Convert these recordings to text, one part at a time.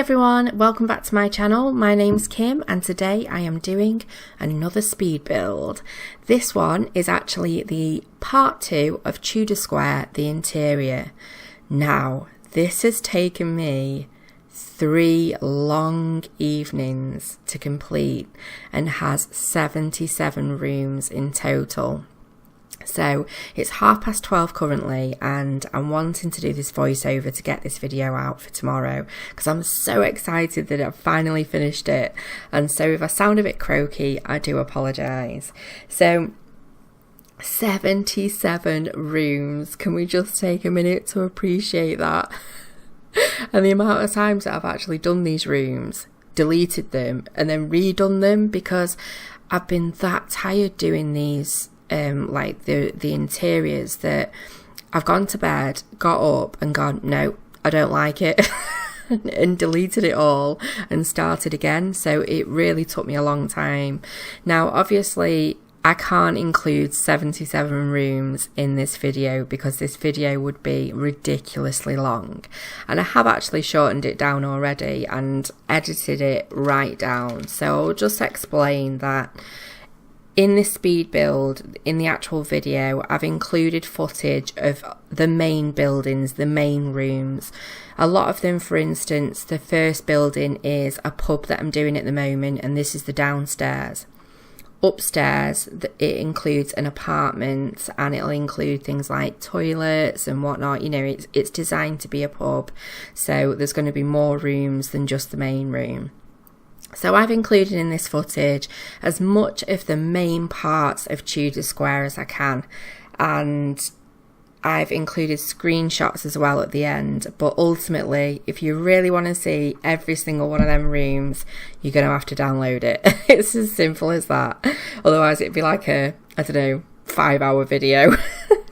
everyone, welcome back to my channel. My name's Kim and today I am doing another speed build. This one is actually the part 2 of Tudor Square, the interior. Now, this has taken me 3 long evenings to complete and has 77 rooms in total. So it's 12:30 currently and I'm wanting to do this voiceover to get this video out for tomorrow because I'm so excited that I've finally finished it. And so if I sound a bit croaky, I do apologise. So 77 rooms, can we just take a minute to appreciate that? And the amount of times that I've actually done these rooms, deleted them and then redone them because I've been that tired doing these like the interiors that I've gone to bed, got up and gone, no, I don't like it and deleted it all and started again. So it really took me a long time. Now obviously I can't include 77 rooms in this video because this video would be ridiculously long, and I have actually shortened it down already and edited it right down. So I'll just explain that in this speed build, in the actual video, I've included footage of the main buildings, the main rooms. A lot of them, for instance, the first building is a pub that I'm doing at the moment, and this is the downstairs. Upstairs, it includes an apartment, and it'll include things like toilets and whatnot. You know, it's designed to be a pub, so there's going to be more rooms than just the main room. So I've included in this footage as much of the main parts of Tudor Square as I can, and I've included screenshots as well at the end. But ultimately, if you really want to see every single one of them rooms, you're going to have to download it. It's as simple as that. Otherwise it'd be like a, I don't know, 5-hour video,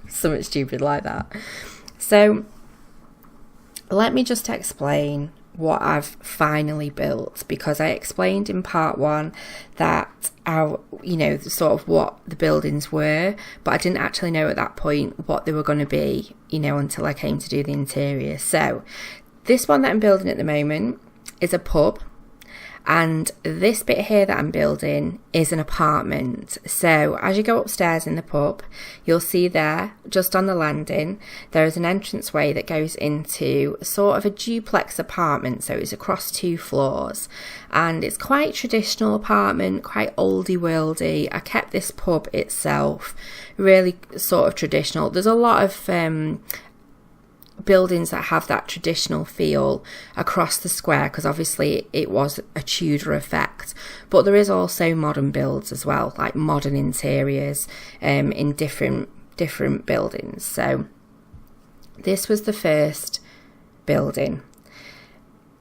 something stupid like that. So let me just explain what I've finally built, because I explained in part 1 that you know, sort of what the buildings were, but I didn't actually know at that point what they were going to be, you know, until I came to do the interior. So this one that I'm building at the moment is a pub, and this bit here that I'm building is an apartment. So as you go upstairs in the pub, you'll see there, just on the landing, there is an entranceway that goes into sort of a duplex apartment. So it's across 2 floors, and it's quite traditional apartment, quite oldie worldy. I kept this pub itself really sort of traditional. There's a lot of buildings that have that traditional feel across the square because obviously it was a Tudor effect, but there is also modern builds as well, like modern interiors in different buildings. So this was the first building.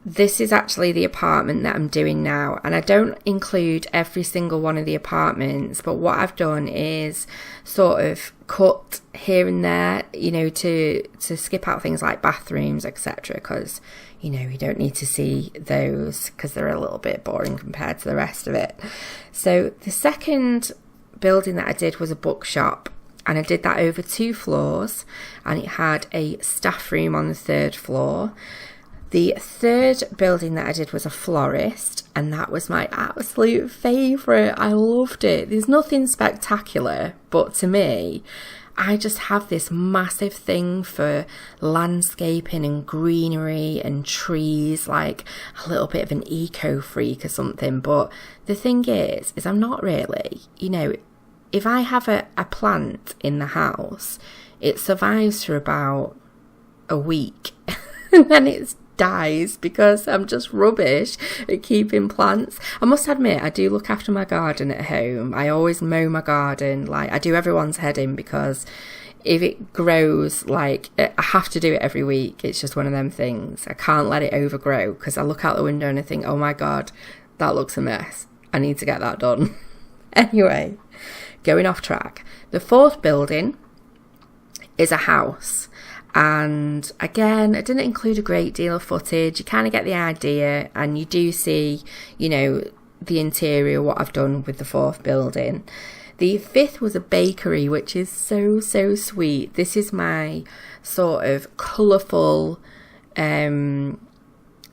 This is actually the apartment that I'm doing now, and I don't include every single one of the apartments, but what I've done is sort of cut here and there, you know, to skip out things like bathrooms, etc., because, you know, you don't need to see those because they're a little bit boring compared to the rest of it. So the second building that I did was a bookshop, and I did that over 2 floors, and it had a staff room on the 3rd floor. The third building that I did was a florist, and that was my absolute favourite. I loved it. There's nothing spectacular, but to me, I just have this massive thing for landscaping and greenery and trees, like a little bit of an eco freak or something. But the thing is I'm not really, you know, if I have a plant in the house, it survives for about a week and then it's dies because I'm just rubbish at keeping plants. I must admit, I do look after my garden at home. I always mow my garden, like I do everyone's head in, because if it grows, like I have to do it every week. It's just one of them things. I can't let it overgrow because I look out the window and I think, oh my god, that looks a mess. I need to get that done. Anyway, going off track. The 4th building is a house. And again, I didn't include a great deal of footage. You kind of get the idea, and you do see, you know, the interior, what I've done with the 4th building. The 5th was a bakery, which is so sweet. This is my sort of colourful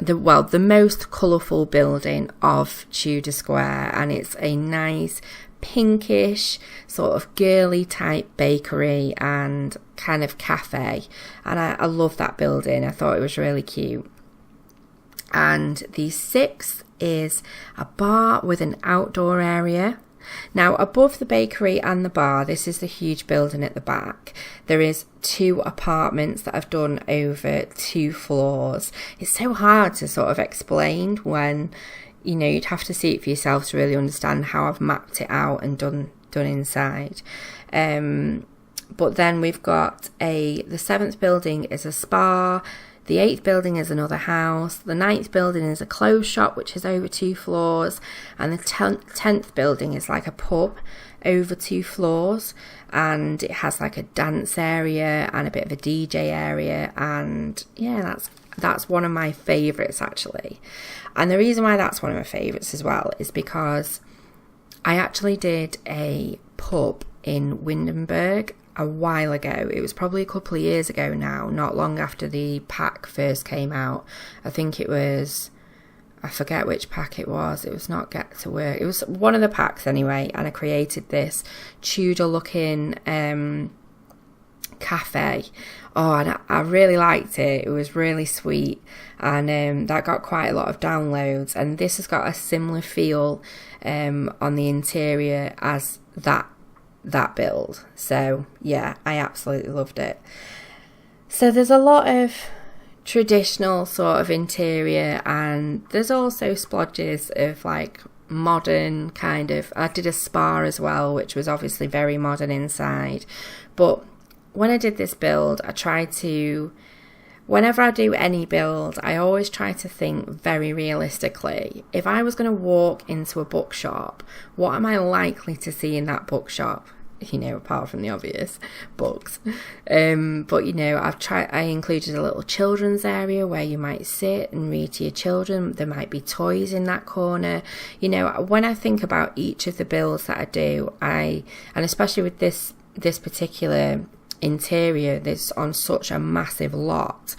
the most colourful building of Tudor Square, and it's a nice pinkish sort of girly type bakery and kind of cafe, and I love that building. I thought it was really cute. And the 6th is a bar with an outdoor area. Now, above the bakery and the bar, this is the huge building at the back, there is 2 apartments that I've done over 2 floors. It's so hard to sort of explain when, you know, you'd have to see it for yourself to really understand how I've mapped it out and done inside. But then we've got the 7th building is a spa. The 8th building is another house. The 9th building is a clothes shop, which is over 2 floors. And the 10th building is like a pub over 2 floors. And it has like a dance area and a bit of a DJ area. And yeah, that's one of my favourites, actually. And the reason why that's one of my favourites as well is because I actually did a pub in Windenburg a while ago. It was probably a couple of years ago now, not long after the pack first came out. I think it was, I forget which pack it was. It was not Get to Work. It was one of the packs anyway, and I created this Tudor looking cafe. Oh, and I really liked it. It was really sweet, and that got quite a lot of downloads. And this has got a similar feel on the interior as that build. So yeah, I absolutely loved it. So there's a lot of traditional sort of interior, and there's also splodges of like modern kind of. I did a spa as well, which was obviously very modern inside. But when I did this build, I tried to, whenever I do any build, I always try to think very realistically. If I was going to walk into a bookshop, what am I likely to see in that bookshop? You know, apart from the obvious books. But you know, I included a little children's area where you might sit and read to your children. There might be toys in that corner. You know, when I think about each of the builds that I do, and especially with this particular interior that's on such a massive lot,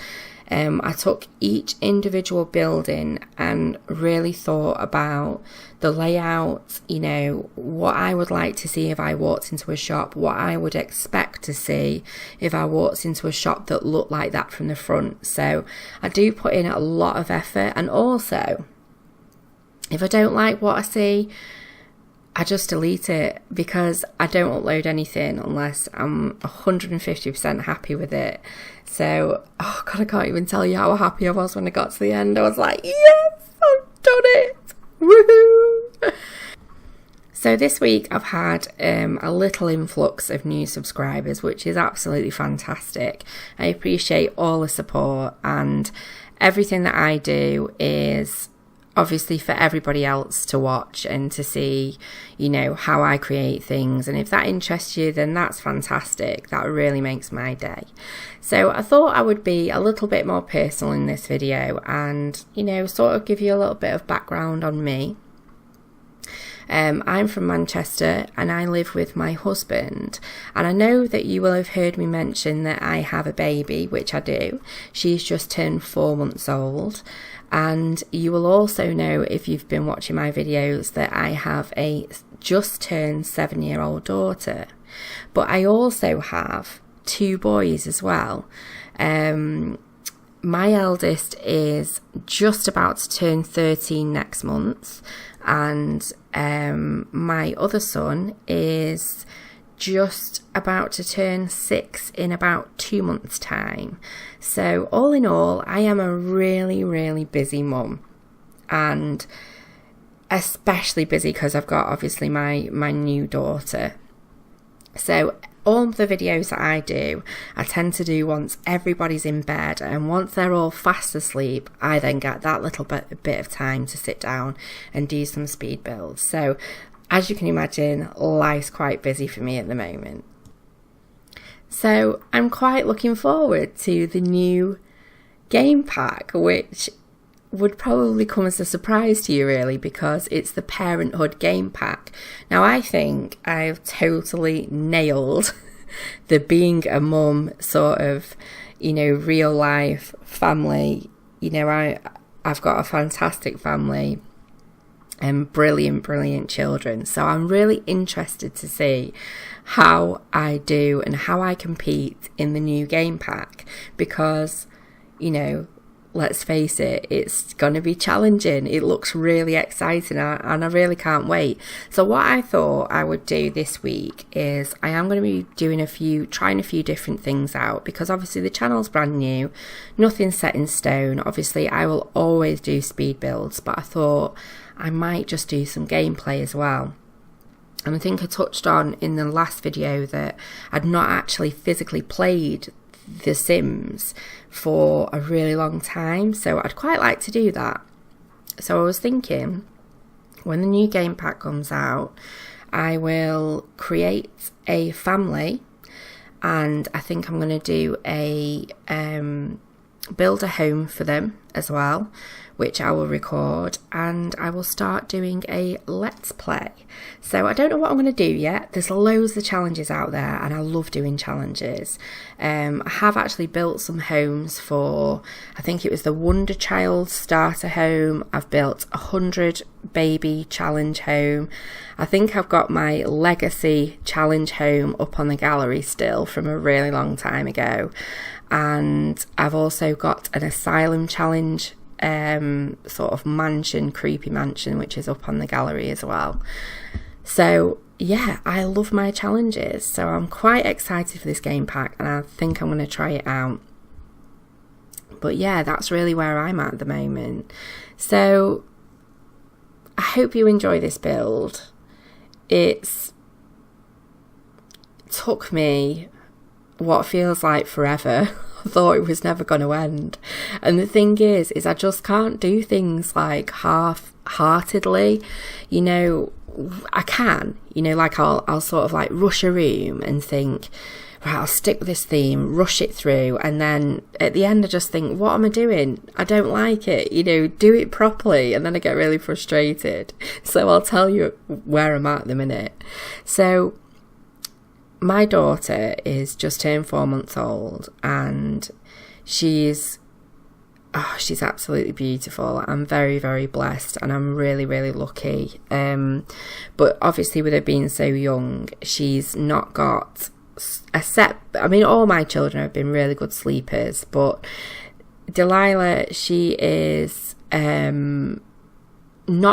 I took each individual building and really thought about the layout, you know, what I would like to see if I walked into a shop, what I would expect to see if I walked into a shop that looked like that from the front. So I do put in a lot of effort, and also if I don't like what I see, I just delete it, because I don't upload anything unless I'm 150% happy with it. So, oh God, I can't even tell you how happy I was when I got to the end. I was like, yes, I've done it! Woohoo! So this week I've had a little influx of new subscribers, which is absolutely fantastic. I appreciate all the support, and everything that I do is obviously for everybody else to watch and to see, you know, how I create things. And if that interests you, then that's fantastic. That really makes my day. So I thought I would be a little bit more personal in this video and, you know, sort of give you a little bit of background on me. I'm from Manchester and I live with my husband, and I know that you will have heard me mention that I have a baby, which I do. She's just turned 4 months old, and you will also know, if you've been watching my videos, that I have a just turned 7-year-old daughter, but I also have 2 boys as well. My eldest is just about to turn 13 next month, and my other son is just about to turn 6 in about 2 months' time. So all in all, I am a really, really busy mum, and especially busy because I've got obviously my new daughter. So all the videos that I do, I tend to do once everybody's in bed, and once they're all fast asleep, I then get that little bit of time to sit down and do some speed builds. So as you can imagine, life's quite busy for me at the moment. So I'm quite looking forward to the new game pack, which would probably come as a surprise to you really, because it's the Parenthood game pack. Now I think I've totally nailed the being a mum sort of, you know, real life family. You know, I've got a fantastic family and brilliant children. So I'm really interested to see how I do and how I compete in the new game pack, because, you know, let's face it, it's going to be challenging. It looks really exciting and I really can't wait. So what I thought I would do this week is I am going to be trying a few different things out, because obviously the channel's brand new, nothing's set in stone. Obviously I will always do speed builds, but I thought I might just do some gameplay as well. And I think I touched on in the last video that I'd not actually physically played The Sims for a really long time, so I'd quite like to do that. So I was thinking, when the new game pack comes out, I will create a family, and I think I'm going to do build a home for them as well, which I will record, and I will start doing a let's play. So I don't know what I'm going to do yet. There's loads of challenges out there, and I love doing challenges. I have actually built some homes for, I think it was the Wonder Child starter home. I've built 100 baby challenge home. I think I've got my legacy challenge home up on the gallery still from a really long time ago. And I've also got an asylum challenge sort of mansion, creepy mansion, which is up on the gallery as well. So yeah, I love my challenges, so I'm quite excited for this game pack, and I think I'm going to try it out. But yeah, that's really where I'm at the moment. So I hope you enjoy this build. It took me what feels like forever. I thought it was never going to end. And the thing is I just can't do things like half-heartedly. You know, I can, you know, like I'll sort of like rush a room and think, right, I'll stick with this theme, rush it through, and then at the end I just think, what am I doing? I don't like it, you know, do it properly. And then I get really frustrated. So I'll tell you where I'm at the minute. So my daughter is just turned 4 months old, and she's absolutely beautiful. I'm very, very blessed, and I'm really, really lucky. But obviously with her being so young, she's not got I mean, all my children have been really good sleepers, but Delilah, she is not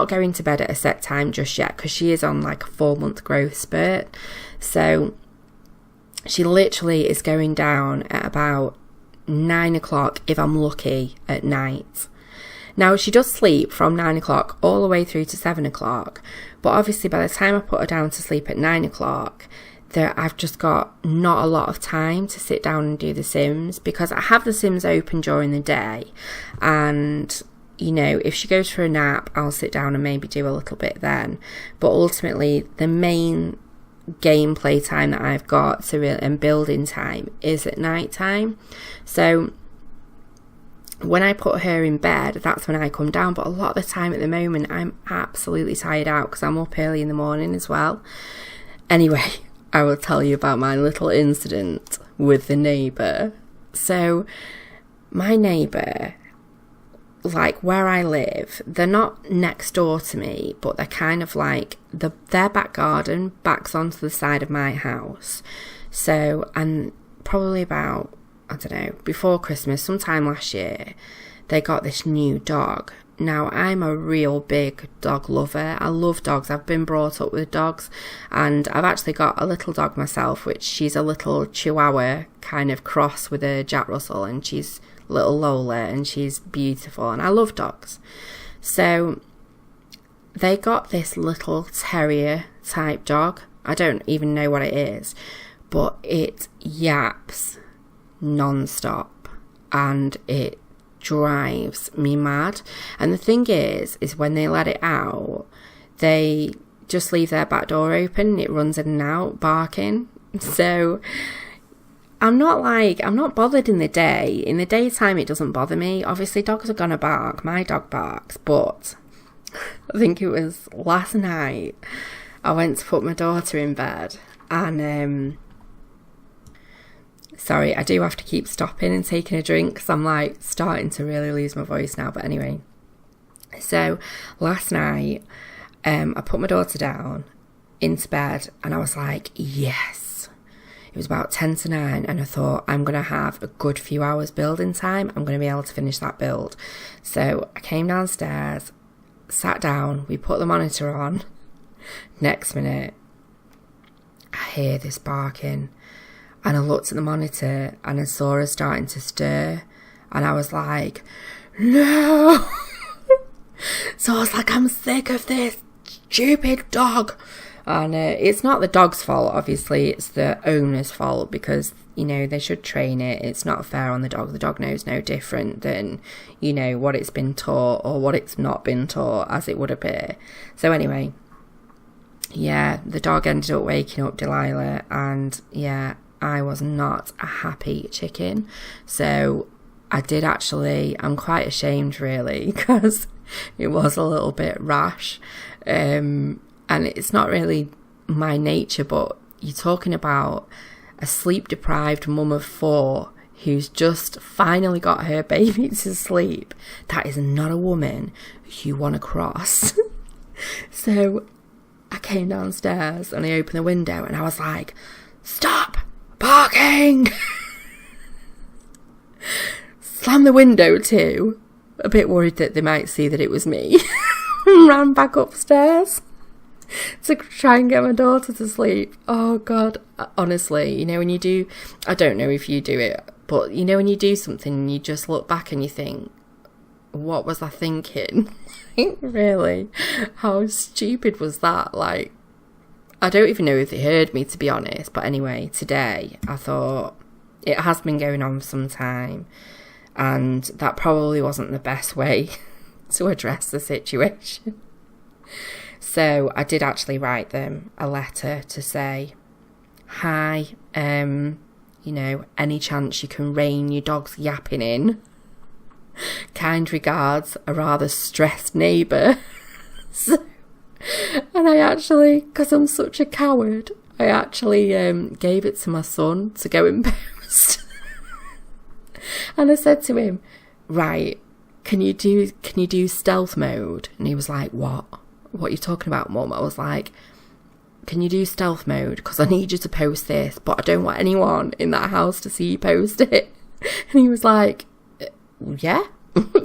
going to bed at a set time just yet, because she is on like a 4-month growth spurt. So she literally is going down at about 9 o'clock if I'm lucky at night. Now she does sleep from 9 o'clock all the way through to 7 o'clock, but obviously by the time I put her down to sleep at 9 o'clock, I've just got not a lot of time to sit down and do The Sims, because I have The Sims open during the day, and you know, if she goes for a nap, I'll sit down and maybe do a little bit then. But ultimately the main gameplay time that I've got and building time is at night time. So when I put her in bed, that's when I come down. But a lot of the time at the moment, I'm absolutely tired out because I'm up early in the morning as well. Anyway, I will tell you about my little incident with the neighbour. So my neighbour, like where I live, they're not next door to me, but they're kind of like their back garden backs onto the side of my house. So, and probably about, I don't know, before Christmas, sometime last year, they got this new dog. Now, I'm a real big dog lover. I love dogs. I've been brought up with dogs, and I've actually got a little dog myself, which she's a little Chihuahua kind of cross with a Jack Russell, and she's little Lola, and she's beautiful, and I love dogs. So they got this little terrier type dog. I don't even know what it is, but it yaps non-stop, and it drives me mad. And the thing is when they let it out, they just leave their back door open and it runs in and out barking. So I'm not bothered in the day. In the daytime, it doesn't bother me. Obviously, dogs are gonna bark. My dog barks, but I think it was last night, I went to put my daughter in bed, and sorry, I do have to keep stopping and taking a drink because I'm like starting to really lose my voice now. But anyway, So last night, I put my daughter down into bed and I was like, yes. It was about 10 to 9 and I thought, I'm going to have a good few hours building time. I'm going to be able to finish that build. So I came downstairs, sat down, we put the monitor on. Next minute, I hear this barking and I looked at the monitor and I saw her starting to stir and I was like, no. So I was like, I'm sick of this stupid dog. And it's not the dog's fault, obviously, it's the owner's fault because, you know, they should train it. It's not fair on the dog. The dog knows no different than, you know, what it's been taught or what it's not been taught, as it would appear. So anyway, yeah, the dog ended up waking up Delilah and, yeah, I was not a happy chicken. So I did actually, I'm quite ashamed really because it was a little bit rash. And it's not really my nature, but you're talking about a sleep-deprived mum of 4 who's just finally got her baby to sleep. That is not a woman you want to cross. So I came downstairs and I opened the window and I was like, stop barking! Slammed the window too, a bit worried that they might see that it was me. Ran back upstairs to try and get my daughter to sleep. Oh God, honestly, you know, when you do, I don't know if you do it, but you know, when you do something and you just look back and you think, what was I thinking? Really, how stupid was that? Like, I don't even know if they heard me, to be honest, but anyway, today I thought it has been going on for some time and that probably wasn't the best way to address the situation. So I did actually write them a letter to say, hi, you know, any chance you can rein your dog's yapping in? Kind regards, a rather stressed neighbour. So, and I actually, because I'm such a coward, I actually gave it to my son to go in post. And I said to him, right, can you do stealth mode? And he was like, what are you talking about, Mum? I was like, can you do stealth mode? Because I need you to post this, but I don't want anyone in that house to see you post it. And he was like, yeah,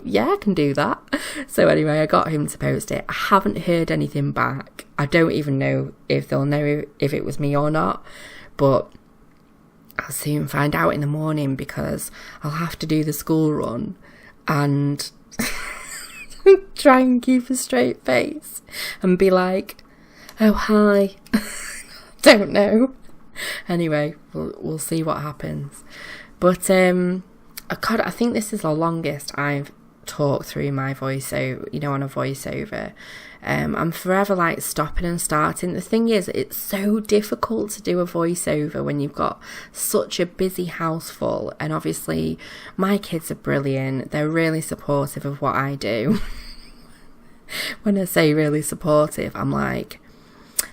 yeah, I can do that. So anyway, I got him to post it. I haven't heard anything back. I don't even know if they'll know if it was me or not, but I'll soon find out in the morning because I'll have to do the school run and try and keep a straight face and be like, oh hi. Don't know. Anyway, we'll see what happens. But I think this is the longest I've talked through my voiceover, you know, on a voiceover. I'm forever like stopping and starting. The thing is, it's so difficult to do a voiceover when you've got such a busy house full, and obviously my kids are brilliant. They're really supportive of what I do. When I say really supportive, I'm like,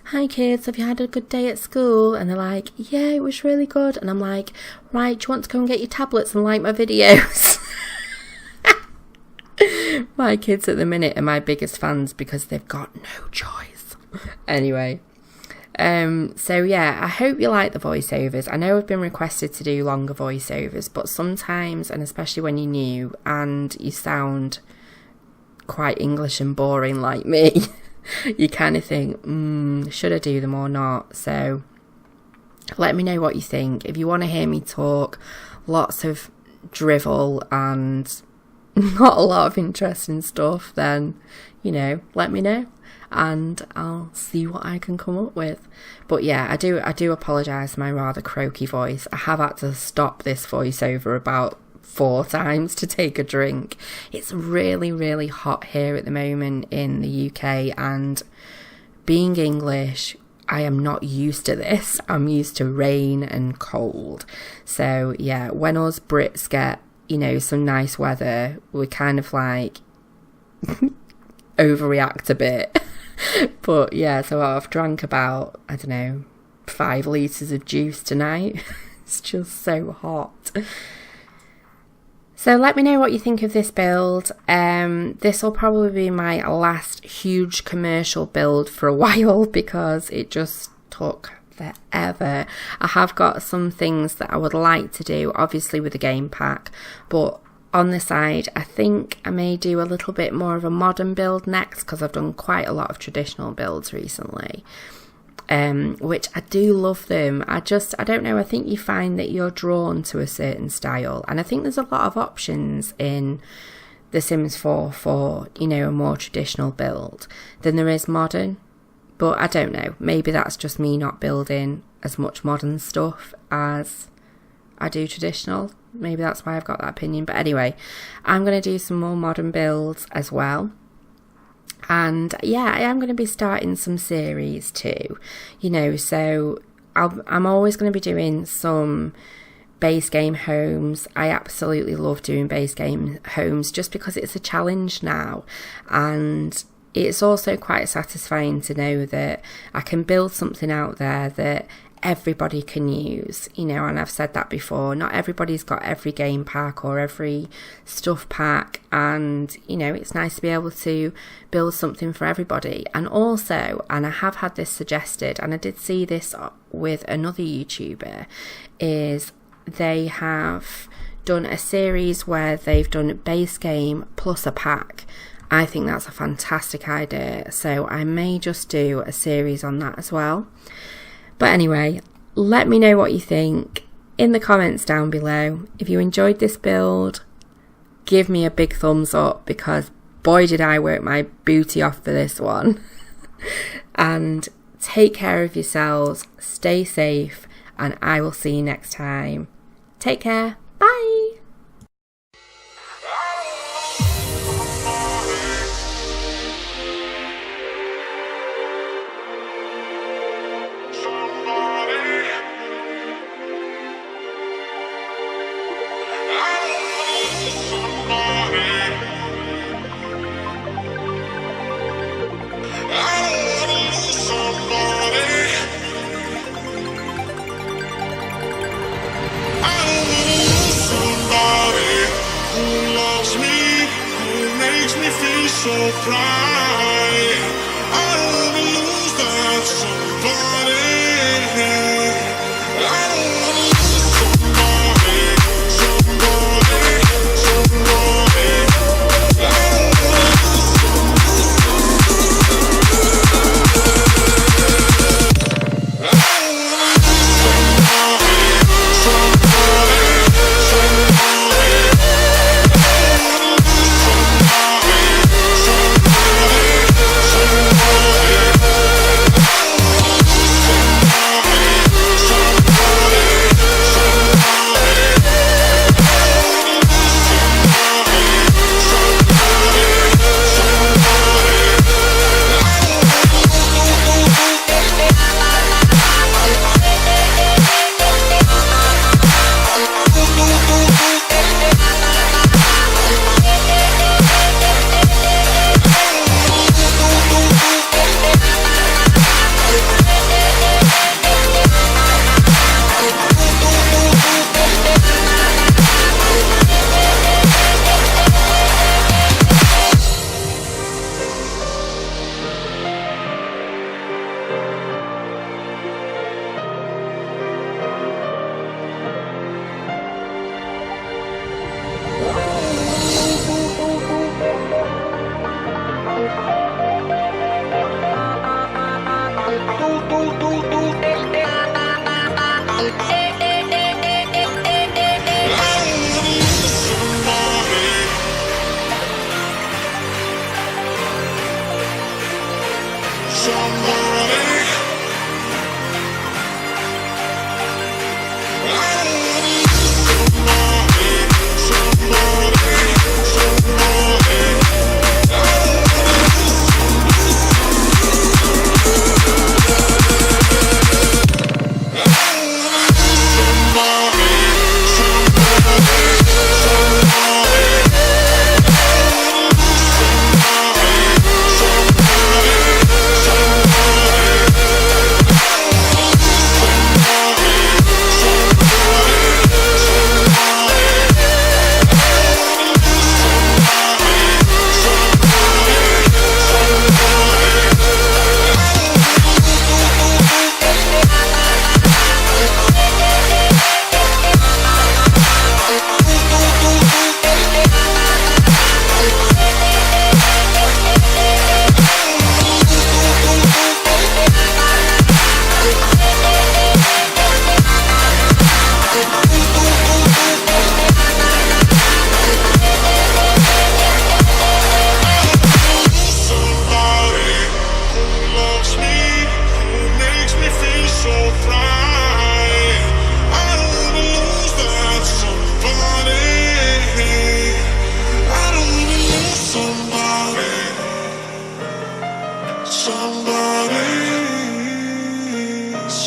hi kids, have you had a good day at school? And they're like, yeah, it was really good. And I'm like, right, do you want to go and get your tablets and like my videos? My kids at the minute are my biggest fans because they've got no choice. Anyway, so yeah, I hope you like the voiceovers. I know I've been requested to do longer voiceovers, but sometimes, and especially when you're new and you sound quite English and boring like me, you kind of think, should I do them or not? So let me know what you think. If you want to hear me talk lots of drivel and not a lot of interesting stuff, then, you know, let me know and I'll see what I can come up with. But yeah, I do apologise for my rather croaky voice. I have had to stop this voiceover about 4 times to take a drink. It's really, really hot here at the moment in the UK, and being English, I am not used to this. I'm used to rain and cold. So yeah, when us Brits get, you know, some nice weather, we kind of like overreact a bit. But yeah, so I've drank about, I don't know, 5 litres of juice tonight. It's just so hot. So let me know what you think of this build. This will probably be my last huge commercial build for a while because it just took forever. I have got some things that I would like to do, obviously with the game pack, but on the side I think I may do a little bit more of a modern build next because I've done quite a lot of traditional builds recently. Which I do love them. I don't know, I think you find that you're drawn to a certain style, and I think there's a lot of options in The Sims 4 for, you know, a more traditional build than there is modern. But I don't know, maybe that's just me not building as much modern stuff as I do traditional. Maybe that's why I've got that opinion. But anyway, I'm going to do some more modern builds as well. And yeah, I am going to be starting some series too, you know, so I'm always going to be doing some base game homes. I absolutely love doing base game homes just because it's a challenge now, and it's also quite satisfying to know that I can build something out there that everybody can use, you know, and I've said that before, not everybody's got every game pack or every stuff pack, and you know, it's nice to be able to build something for everybody. And also, and I have had this suggested, and I did see this with another YouTuber, is they have done a series where they've done base game plus a pack. I think that's a fantastic idea, so I may just do a series on that as well. But anyway, let me know what you think in the comments down below. If you enjoyed this build, give me a big thumbs up because boy did I work my booty off for this one. And take care of yourselves, stay safe, and I will see you next time. Take care, bye! So bright, I don't wanna lose that somebody. I don't wanna lose somebody, somebody, somebody. I don't wanna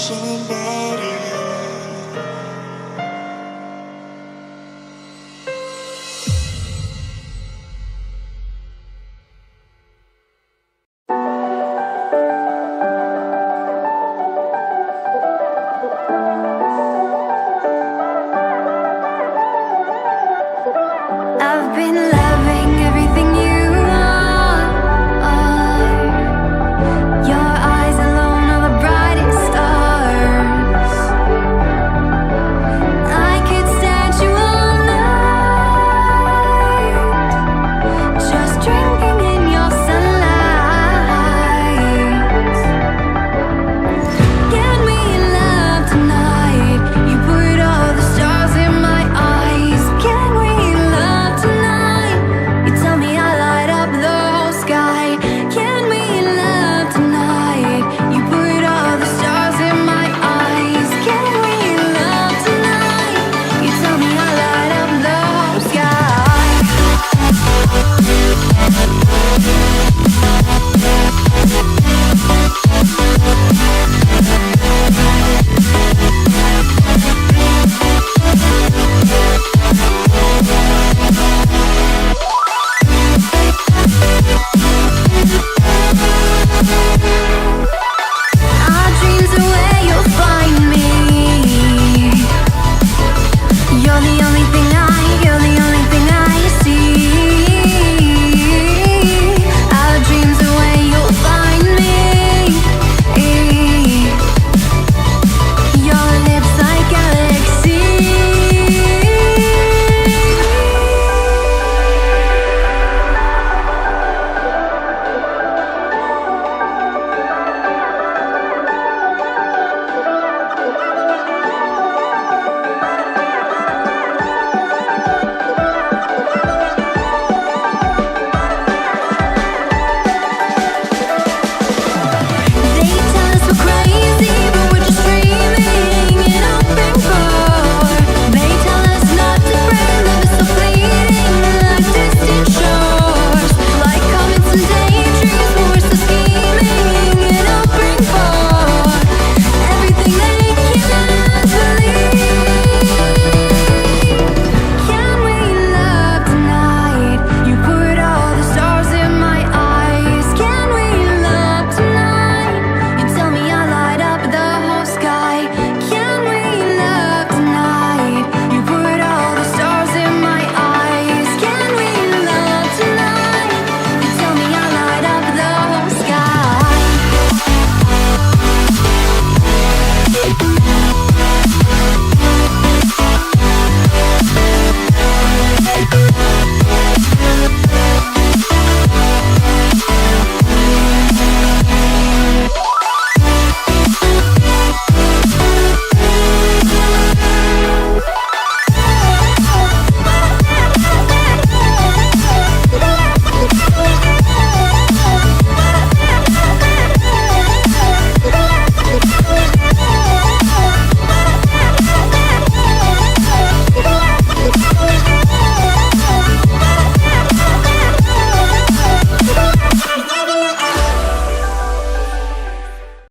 somebody.